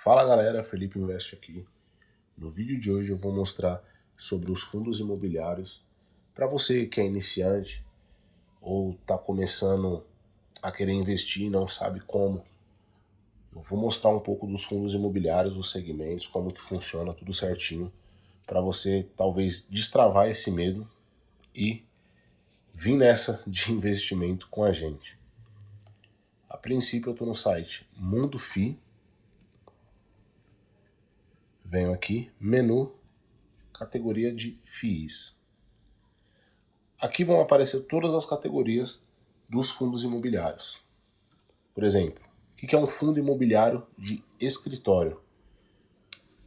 Fala galera, Felipe Invest aqui. No vídeo de hoje eu vou mostrar sobre os fundos imobiliários para você que é iniciante ou está começando a querer investir e não sabe como. Eu vou mostrar um pouco dos fundos imobiliários, os segmentos, como que funciona tudo certinho, para você talvez destravar esse medo e vir nessa de investimento com a gente. A princípio eu estou no site MundoFi. Venho aqui, menu, categoria de FIIs. Aqui vão aparecer todas as categorias dos fundos imobiliários. Por exemplo, o que é um fundo imobiliário de escritório?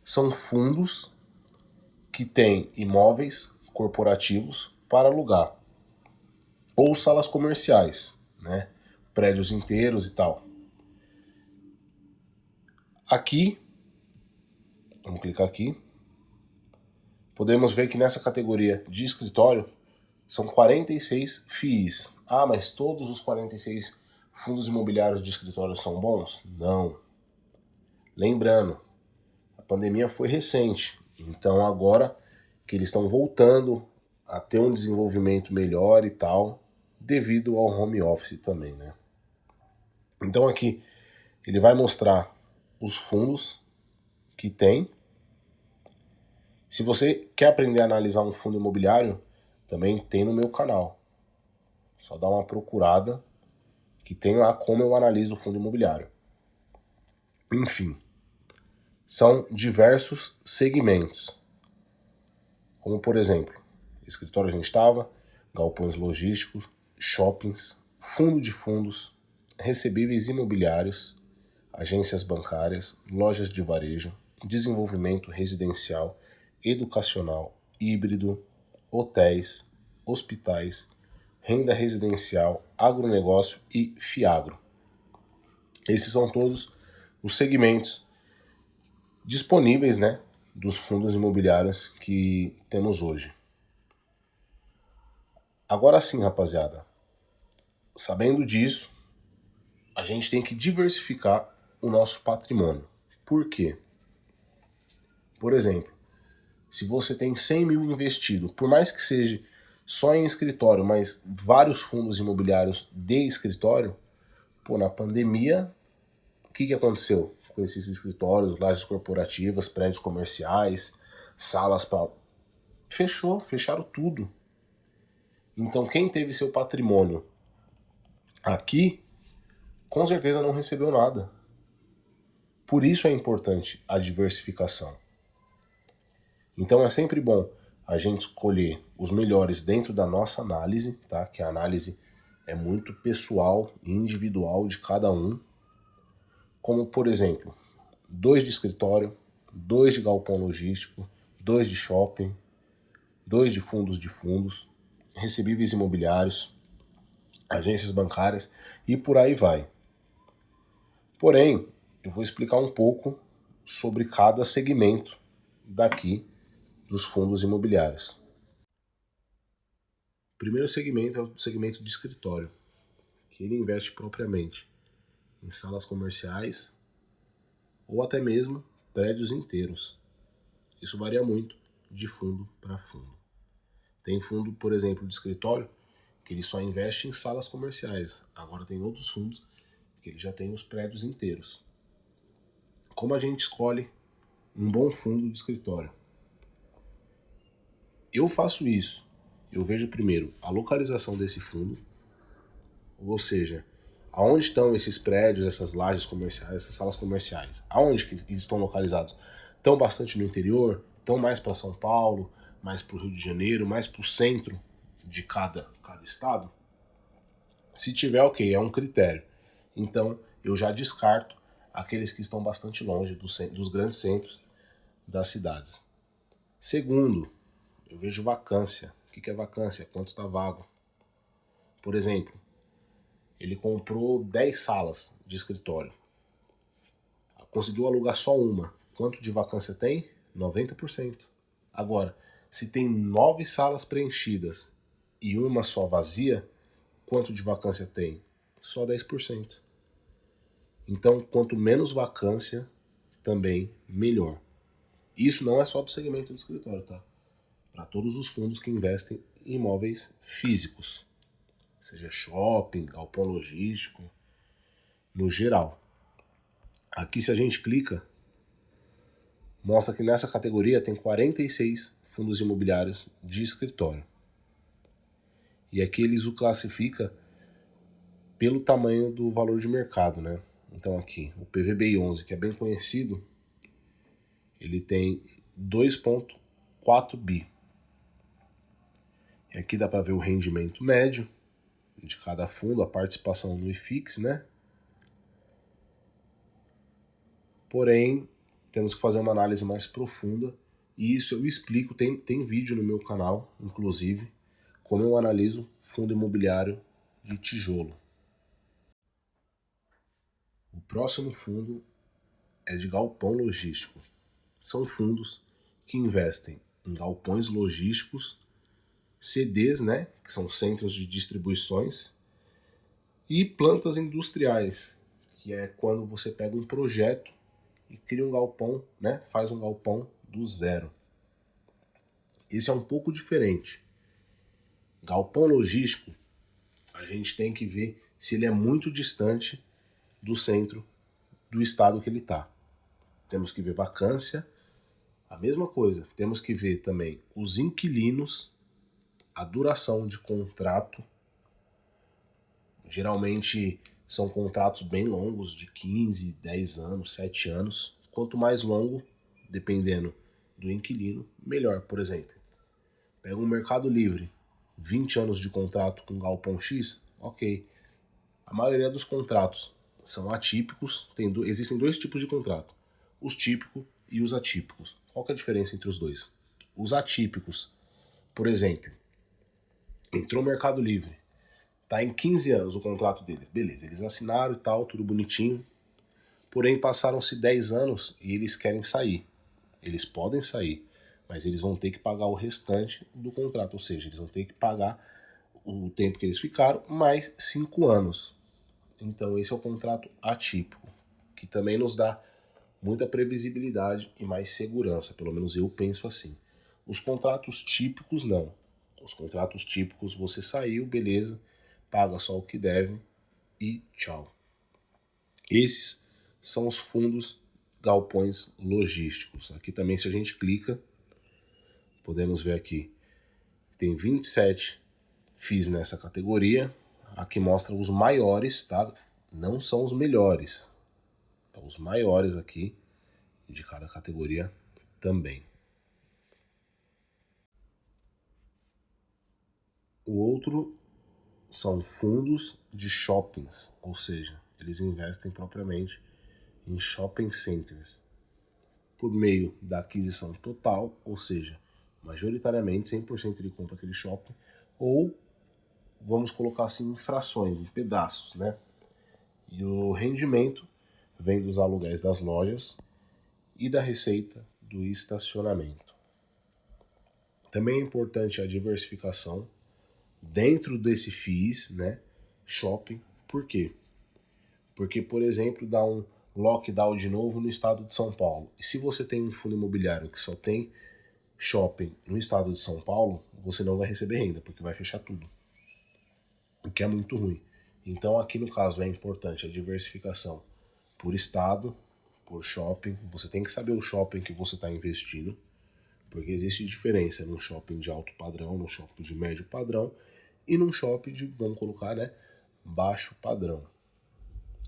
São fundos que têm imóveis corporativos para alugar. Ou salas comerciais, né? Prédios inteiros e tal. Aqui, vamos clicar aqui. Podemos ver que nessa categoria de escritório são 46 FIIs. Ah, mas todos os 46 fundos imobiliários de escritório são bons? Não. Lembrando, a pandemia foi recente, então agora que eles estão voltando a ter um desenvolvimento melhor e tal, devido ao home office também, né? Então aqui ele vai mostrar os fundos que tem. Se você quer aprender a analisar um fundo imobiliário, também tem no meu canal. Só dá uma procurada que tem lá como eu analiso o fundo imobiliário. Enfim, são diversos segmentos. Como por exemplo, escritório a gente estava, galpões logísticos, shoppings, fundo de fundos, recebíveis imobiliários, agências bancárias, lojas de varejo, desenvolvimento residencial, educacional, híbrido, hotéis, hospitais, renda residencial, agronegócio e fiagro. Esses são todos os segmentos disponíveis, né, dos fundos imobiliários que temos hoje. Agora sim, rapaziada, sabendo disso, a gente tem que diversificar o nosso patrimônio. Por quê? Por exemplo, se você tem 100 mil investido, por mais que seja só em escritório, mas vários fundos imobiliários de escritório, na pandemia, o que aconteceu com esses escritórios, lajes corporativas, prédios comerciais, salas para... fecharam tudo. Então quem teve seu patrimônio aqui, com certeza não recebeu nada. Por isso é importante a diversificação. Então é sempre bom a gente escolher os melhores dentro da nossa análise, tá? Que a análise é muito pessoal e individual de cada um. Como, por exemplo, 2 de escritório, 2 de galpão logístico, 2 de shopping, 2 de fundos, recebíveis imobiliários, agências bancárias e por aí vai. Porém, eu vou explicar um pouco sobre cada segmento daqui dos fundos imobiliários. O primeiro segmento é o segmento de escritório, que ele investe propriamente em salas comerciais ou até mesmo prédios inteiros. Isso varia muito de fundo para fundo. Tem fundo, por exemplo, de escritório, que ele só investe em salas comerciais. Agora tem outros fundos que ele já tem os prédios inteiros. Como a gente escolhe um bom fundo de escritório? Eu faço isso. Eu vejo primeiro a localização desse fundo, ou seja, aonde estão esses prédios, essas lajes comerciais, essas salas comerciais? Aonde que eles estão localizados? Estão bastante no interior? Estão mais para São Paulo? Mais para o Rio de Janeiro? Mais para o centro de cada estado? Se tiver, ok, é um critério. Então, eu já descarto aqueles que estão bastante longe dos grandes centros das cidades. Segundo, eu vejo vacância. O que é vacância? Quanto está vago? Por exemplo, ele comprou 10 salas de escritório. Conseguiu alugar só uma. Quanto de vacância tem? 90%. Agora, se tem 9 salas preenchidas e uma só vazia, quanto de vacância tem? Só 10%. Então, quanto menos vacância, também melhor. Isso não é só para o segmento do escritório, tá? Para todos os fundos que investem em imóveis físicos, seja shopping, galpão logístico, no geral. Aqui, se a gente clica, mostra que nessa categoria tem 46 fundos imobiliários de escritório. E aqui eles o classificam pelo tamanho do valor de mercado, né? Então aqui, o PVBI11, que é bem conhecido, ele tem 2,4 bi. E aqui dá para ver o rendimento médio de cada fundo, a participação no IFIX, né? Porém, temos que fazer uma análise mais profunda, e isso eu explico, tem vídeo no meu canal, inclusive, como eu analiso fundo imobiliário de tijolo. O próximo fundo é de galpão logístico. São fundos que investem em galpões logísticos, CDs, né, que são centros de distribuições, e plantas industriais, que é quando você pega um projeto e cria um galpão, né, faz um galpão do zero. Esse é um pouco diferente. Galpão logístico, a gente tem que ver se ele é muito distante do centro do estado que ele está. Temos que ver vacância, a mesma coisa. Temos que ver também os inquilinos, a duração de contrato. Geralmente são contratos bem longos, de 15, 10 anos, 7 anos. Quanto mais longo, dependendo do inquilino, melhor. Por exemplo, pega um Mercado Livre, 20 anos de contrato com galpão X, ok. A maioria dos contratos são atípicos, existem dois tipos de contrato, os típicos e os atípicos. Qual que é a diferença entre os dois? Os atípicos, por exemplo, entrou no Mercado Livre, tá em 15 anos o contrato deles, beleza, eles assinaram e tal, tudo bonitinho, porém passaram-se 10 anos e eles querem sair. Eles podem sair, mas eles vão ter que pagar o restante do contrato, ou seja, eles vão ter que pagar o tempo que eles ficaram, mais 5 anos. Então esse é o contrato atípico, que também nos dá muita previsibilidade e mais segurança, pelo menos eu penso assim. Os contratos típicos não. Os contratos típicos você saiu, beleza, paga só o que deve e tchau. Esses são os fundos galpões logísticos. Aqui também, se a gente clica, podemos ver aqui, tem 27 FIIs nessa categoria. Aqui mostra os maiores, tá? Não são os melhores. São os maiores aqui de cada categoria também. O outro são fundos de shoppings, ou seja, eles investem propriamente em shopping centers, por meio da aquisição total, ou seja, majoritariamente 100% ele compra aquele shopping, ou vamos colocar assim em frações, em pedaços, né? E o rendimento vem dos aluguéis das lojas e da receita do estacionamento. Também é importante a diversificação dentro desse FIIs, né? Shopping. Por quê? Porque, por exemplo, dá um lockdown de novo no estado de São Paulo. E se você tem um fundo imobiliário que só tem shopping no estado de São Paulo, você não vai receber renda, porque vai fechar tudo. O que é muito ruim. Então aqui no caso é importante a diversificação por estado, por shopping. Você tem que saber o shopping que você está investindo, porque existe diferença num shopping de alto padrão, num shopping de médio padrão e num shopping de, vamos colocar, né, baixo padrão.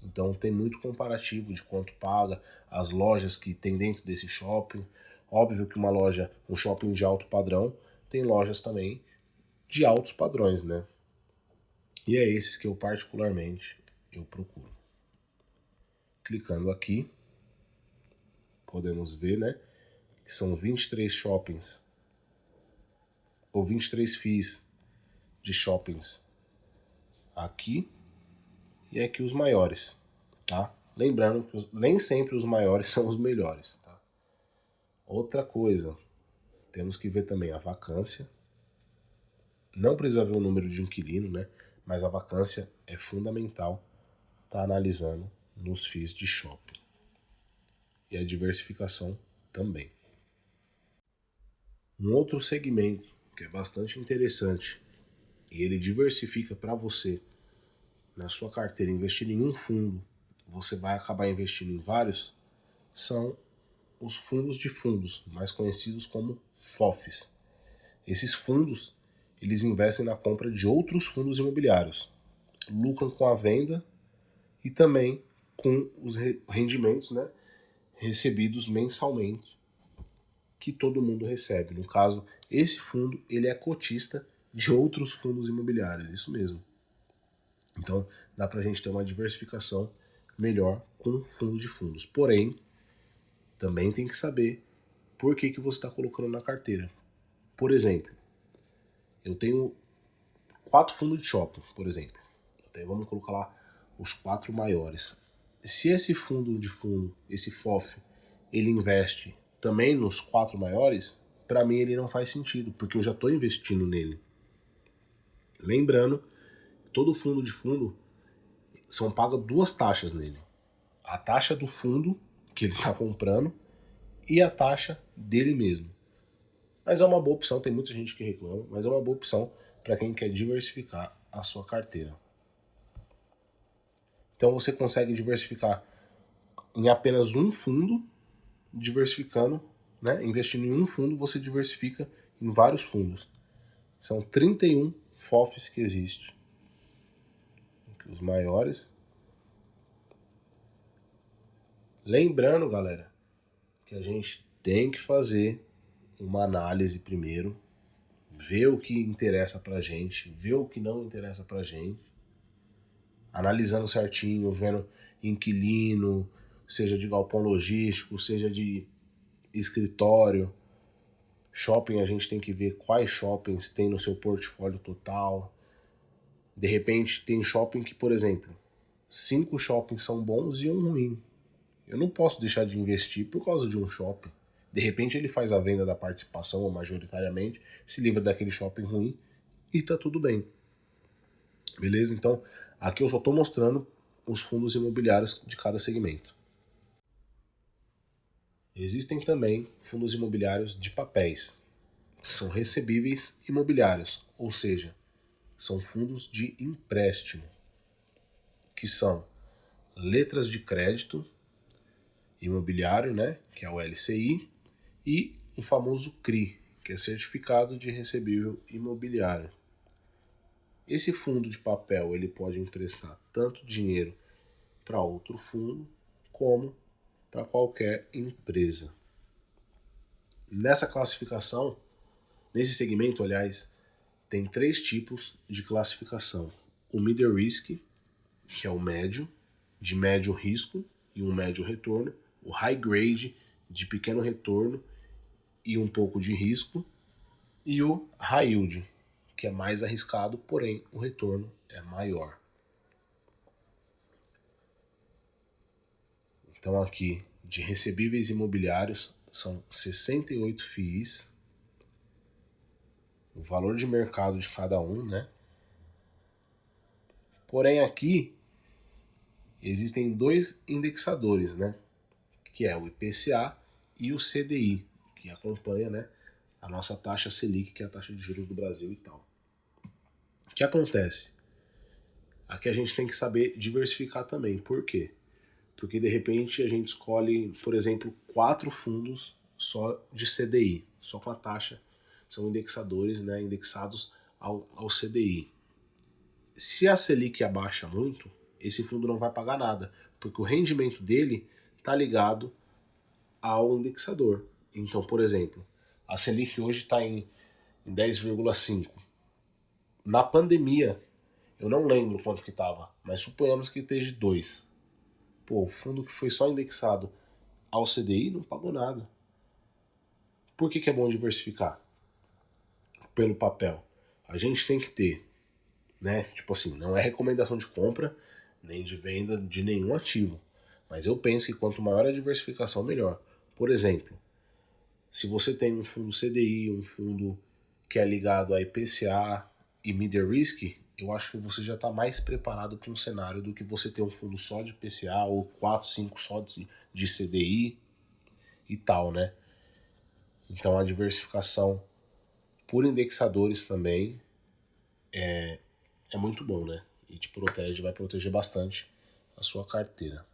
Então tem muito comparativo de quanto paga, as lojas que tem dentro desse shopping. Óbvio que um shopping de alto padrão, tem lojas também de altos padrões, né? E é esses que eu particularmente procuro. Clicando aqui, podemos ver, né, que são 23 shoppings, ou 23 FIIs de shoppings aqui, e aqui os maiores, tá? Lembrando que nem sempre os maiores são os melhores, tá? Outra coisa, temos que ver também a vacância. Não precisa ver o número de inquilino, né? Mas a vacância é fundamental estar analisando nos FIIs de shopping. e a diversificação também. Um outro segmento que é bastante interessante e ele diversifica para você na sua carteira, investindo em um fundo, você vai acabar investindo em vários, são os fundos de fundos, mais conhecidos como FOFs. Esses fundos, eles investem na compra de outros fundos imobiliários, lucram com a venda e também com os rendimentos, né, recebidos mensalmente, que todo mundo recebe. No caso, esse fundo ele é cotista de outros fundos imobiliários, isso mesmo. Então, dá para a gente ter uma diversificação melhor com fundo de fundos. Porém, também tem que saber por que você está colocando na carteira. Por exemplo, eu tenho 4 fundos de shopping, por exemplo. Então, vamos colocar lá os 4 maiores. Se esse fundo de fundo, esse FOF, ele investe também nos 4 maiores, para mim ele não faz sentido, porque eu já estou investindo nele. Lembrando, todo fundo de fundo são pagas 2 taxas nele. A taxa do fundo que ele está comprando e a taxa dele mesmo. Mas é uma boa opção, tem muita gente que reclama, mas é uma boa opção para quem quer diversificar a sua carteira. Então você consegue diversificar em apenas um fundo, diversificando, né? Investindo em um fundo, você diversifica em vários fundos. São 31 FOFs que existem. Os maiores. Lembrando, galera, que a gente tem que fazer uma análise primeiro, ver o que interessa pra gente, ver o que não interessa pra gente, analisando certinho, vendo inquilino, seja de galpão logístico, seja de escritório. Shopping, a gente tem que ver quais shoppings tem no seu portfólio total. De repente tem shopping que, por exemplo, 5 shoppings são bons e um ruim. Eu não posso deixar de investir por causa de um shopping. De repente ele faz a venda da participação, ou majoritariamente, se livra daquele shopping ruim e tá tudo bem. Beleza? Então, aqui eu só estou mostrando os fundos imobiliários de cada segmento. Existem também fundos imobiliários de papéis, que são recebíveis imobiliários, ou seja, são fundos de empréstimo, que são letras de crédito imobiliário, né, que é o LCI, e o famoso CRI, que é Certificado de Recebível Imobiliário. Esse fundo de papel ele pode emprestar tanto dinheiro para outro fundo como para qualquer empresa. Nessa classificação, nesse segmento, aliás, tem 3 tipos de classificação. O middle risk, que é o médio, de médio risco e um médio retorno. O high grade, de pequeno retorno e um pouco de risco. E o high yield, que é mais arriscado, porém o retorno é maior. Então aqui, de recebíveis imobiliários, são 68 FIIs. O valor de mercado de cada um, né? Porém aqui existem 2 indexadores, né? Que é o IPCA e o CDI, que acompanha, né, a nossa taxa Selic, que é a taxa de juros do Brasil e tal. O que acontece? Aqui a gente tem que saber diversificar também. Por quê? Porque de repente a gente escolhe, por exemplo, 4 fundos só de CDI, só com a taxa, são indexadores, né, indexados ao CDI. Se a Selic abaixa muito, esse fundo não vai pagar nada, porque o rendimento dele está ligado ao indexador. Então, por exemplo, a Selic hoje está em 10,5. Na pandemia, eu não lembro quanto que estava, mas suponhamos que esteja 2. Pô, o fundo que foi só indexado ao CDI não pagou nada. Por que é bom diversificar? Pelo papel. A gente tem que ter, né? Tipo assim, não é recomendação de compra nem de venda de nenhum ativo. Mas eu penso que quanto maior a diversificação, melhor. Por exemplo, se você tem um fundo CDI, um fundo que é ligado a IPCA e middle risk, eu acho que você já está mais preparado para um cenário do que você ter um fundo só de IPCA ou 4, 5 só de CDI. e tal, né? Então a diversificação por indexadores também é muito bom, né? E te protege, vai proteger bastante a sua carteira.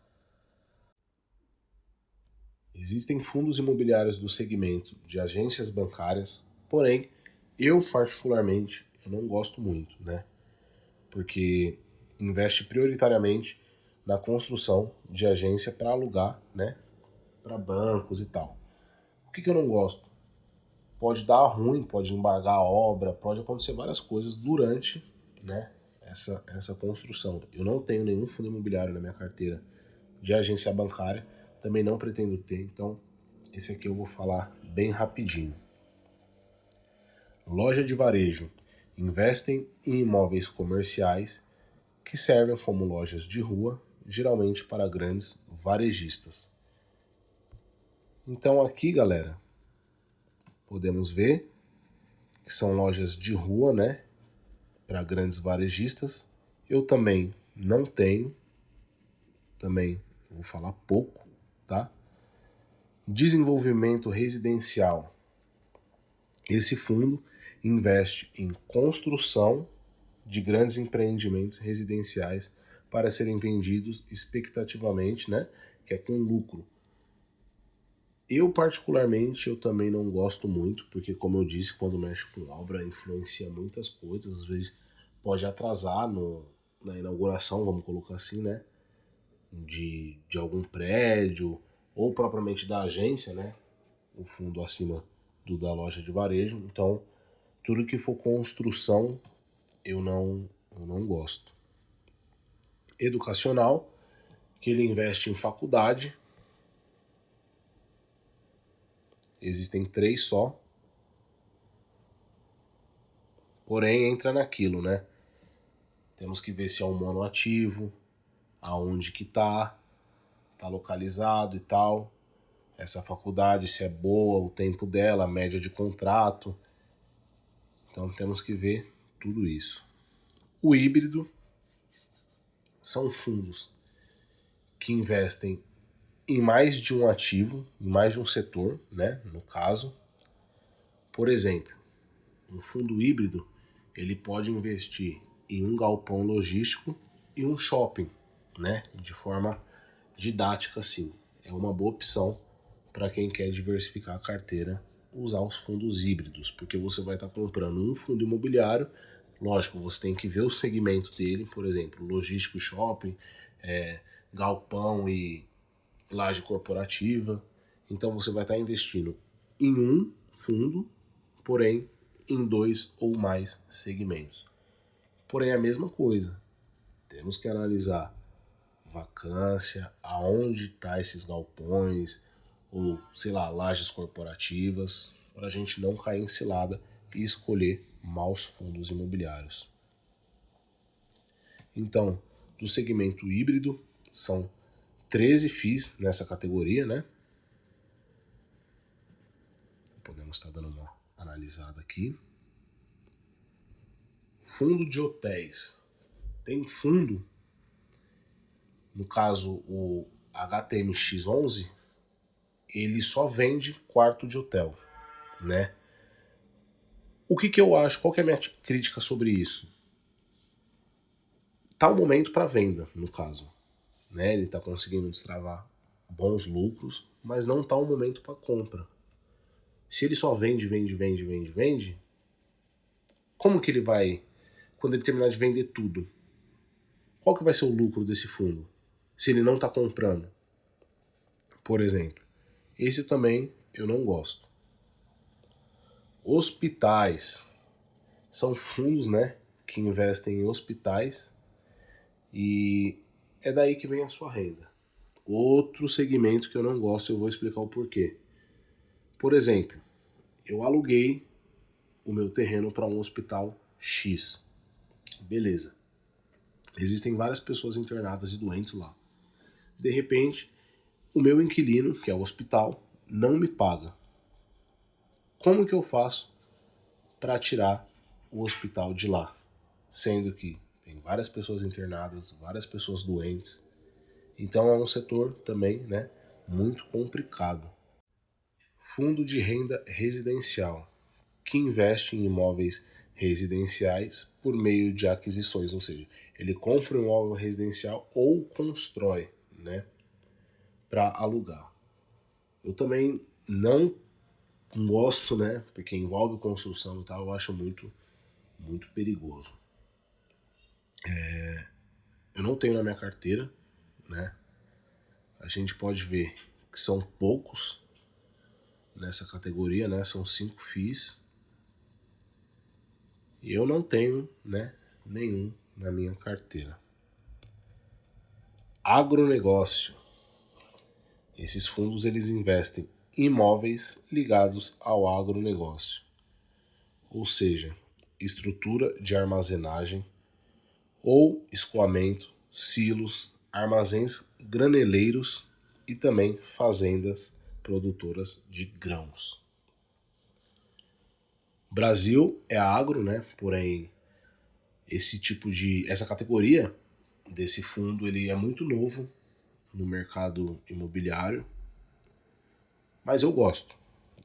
Existem fundos imobiliários do segmento de agências bancárias, porém, eu particularmente, eu não gosto muito, né? Porque investe prioritariamente na construção de agência para alugar, né? Para bancos e tal. O que eu não gosto? Pode dar ruim, pode embargar a obra, pode acontecer várias coisas durante, né, essa construção. Eu não tenho nenhum fundo imobiliário na minha carteira de agência bancária, também não pretendo ter, então esse aqui eu vou falar bem rapidinho. Loja de varejo. Investem em imóveis comerciais que servem como lojas de rua, geralmente para grandes varejistas. Então aqui, galera, podemos ver que são lojas de rua, né, para grandes varejistas. Eu também não tenho, também vou falar pouco, tá? Desenvolvimento residencial. Esse fundo investe em construção de grandes empreendimentos residenciais para serem vendidos expectativamente, né, que é com lucro. Eu particularmente, eu também não gosto muito, porque como eu disse, quando mexe com obra influencia muitas coisas, às vezes pode atrasar na inauguração, vamos colocar assim, né, de algum prédio, ou propriamente da agência, né, o fundo acima do da loja de varejo. Então, tudo que for construção, eu não gosto. Educacional, que ele investe em faculdade, existem 3 só, porém entra naquilo, né? Temos que ver se é um monoativo, aonde que tá localizado e tal. Essa faculdade, se é boa, o tempo dela, a média de contrato. Então temos que ver tudo isso. O híbrido são fundos que investem em mais de um ativo, em mais de um setor, né? No caso, por exemplo, um fundo híbrido ele pode investir em um galpão logístico e um shopping, né? De forma didática, assim. É uma boa opção para quem quer diversificar a carteira, usar os fundos híbridos, porque você vai estar comprando um fundo imobiliário. Lógico, você tem que ver o segmento dele, por exemplo, logístico e shopping, galpão e laje corporativa. Então você vai estar investindo em um fundo, porém em 2 ou mais segmentos. Porém, a mesma coisa. Temos que analisar vacância, aonde tá esses galpões, ou sei lá, lajes corporativas, para a gente não cair em cilada e escolher maus fundos imobiliários. Então, do segmento híbrido, são 13 FIIs nessa categoria, né? Podemos estar dando uma analisada aqui. Fundo de hotéis. Tem fundo, no caso o HTMX11, ele só vende quarto de hotel, né? O que eu acho? Qual que é a minha crítica sobre isso? Tá o momento para venda, no caso, né? Ele tá conseguindo destravar bons lucros, mas não tá o momento para compra. Se ele só vende, como que ele vai, quando ele terminar de vender tudo, qual que vai ser o lucro desse fundo? Se ele não tá comprando, por exemplo. Esse também eu não gosto. Hospitais. São fundos, né, que investem em hospitais e é daí que vem a sua renda. Outro segmento que eu não gosto, eu vou explicar o porquê. Por exemplo, eu aluguei o meu terreno para um hospital X. Beleza. Existem várias pessoas internadas e doentes lá. De repente, o meu inquilino, que é o hospital, não me paga. Como que eu faço para tirar o hospital de lá? Sendo que tem várias pessoas internadas, várias pessoas doentes. Então é um setor também, né, muito complicado. Fundo de renda residencial, que investe em imóveis residenciais por meio de aquisições, ou seja, ele compra um imóvel residencial ou constrói, né, para alugar. Eu também não gosto, né, porque envolve construção e tal, eu acho muito perigoso. Eu não tenho na minha carteira, né? A gente pode ver que são poucos nessa categoria, né? São 5 FIIs. E eu não tenho, né, nenhum na minha carteira. Agronegócio. Esses fundos eles investem em imóveis ligados ao agronegócio. Ou seja, estrutura de armazenagem ou escoamento, silos, armazéns graneleiros e também fazendas produtoras de grãos. Brasil é agro, né? Porém, essa categoria desse fundo ele é muito novo no mercado imobiliário, mas eu gosto.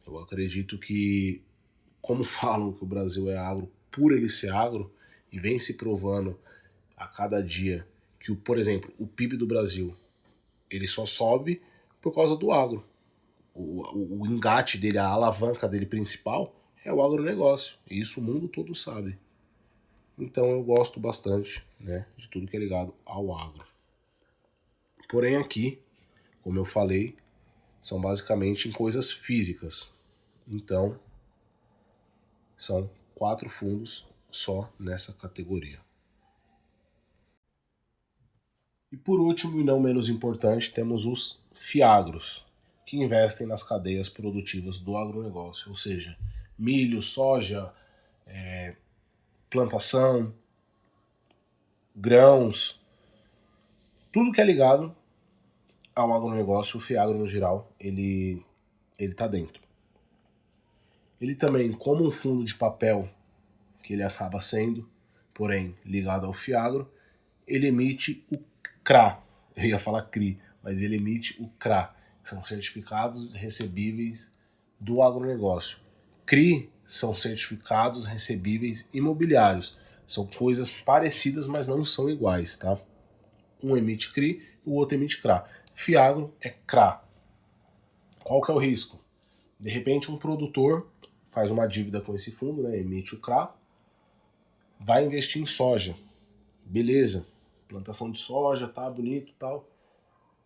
Eu acredito que, como falam que o Brasil é agro por ele ser agro, e vem se provando a cada dia que, por exemplo, o PIB do Brasil ele só sobe por causa do agro. O engate dele, a alavanca dele principal é o agronegócio. E isso o mundo todo sabe. Então eu gosto bastante, né, de tudo que é ligado ao agro. Porém aqui, como eu falei, são basicamente em coisas físicas. Então são 4 fundos só nessa categoria. E por último, e não menos importante, temos os FIAGROS, que investem nas cadeias produtivas do agronegócio, ou seja, milho, soja, plantação, grãos, tudo que é ligado ao agronegócio, o FIAGRO no geral, ele está dentro. Ele também, como um fundo de papel que ele acaba sendo, porém ligado ao FIAGRO, ele emite o CRA, eu ia falar CRI, mas ele emite o CRA, que são certificados recebíveis do agronegócio. CRI são certificados recebíveis imobiliários, são coisas parecidas, mas não são iguais, tá? Um emite CRI, o outro emite CRA. FIAGRO é CRA. Qual que é o risco? De repente um produtor faz uma dívida com esse fundo, né, emite o CRA, vai investir em soja. Beleza, plantação de soja, tá bonito e tal.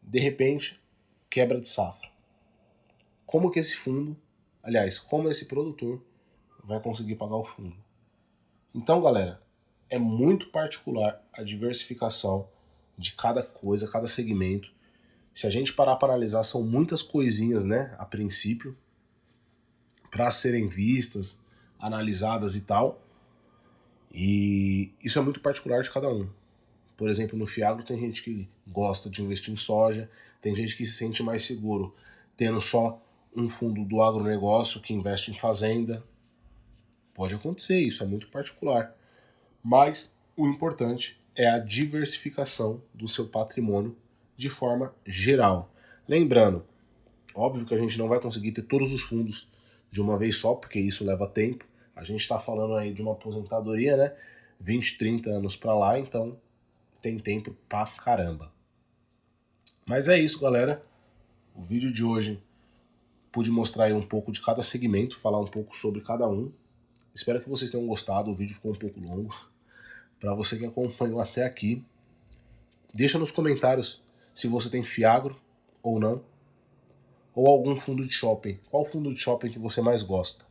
De repente, quebra de safra. Como que esse fundo, aliás, como esse produtor vai conseguir pagar o fundo? Então, galera, é muito particular a diversificação de cada coisa, cada segmento. Se a gente parar para analisar, são muitas coisinhas, né, a princípio, para serem vistas, analisadas e tal. E isso é muito particular de cada um. Por exemplo, no FIAGRO tem gente que gosta de investir em soja, tem gente que se sente mais seguro tendo só um fundo do agronegócio que investe em fazenda. Pode acontecer, isso é muito particular. Mas o importante é a diversificação do seu patrimônio de forma geral. Lembrando, óbvio que a gente não vai conseguir ter todos os fundos de uma vez só, porque isso leva tempo. A gente está falando aí de uma aposentadoria, né? 20, 30 anos para lá, então tem tempo pra caramba. Mas é isso, galera. O vídeo de hoje pude mostrar aí um pouco de cada segmento, falar um pouco sobre cada um. Espero que vocês tenham gostado, o vídeo ficou um pouco longo. Para você que acompanhou até aqui, deixa nos comentários se você tem FIAGRO ou não, ou algum fundo de shopping. Qual fundo de shopping que você mais gosta?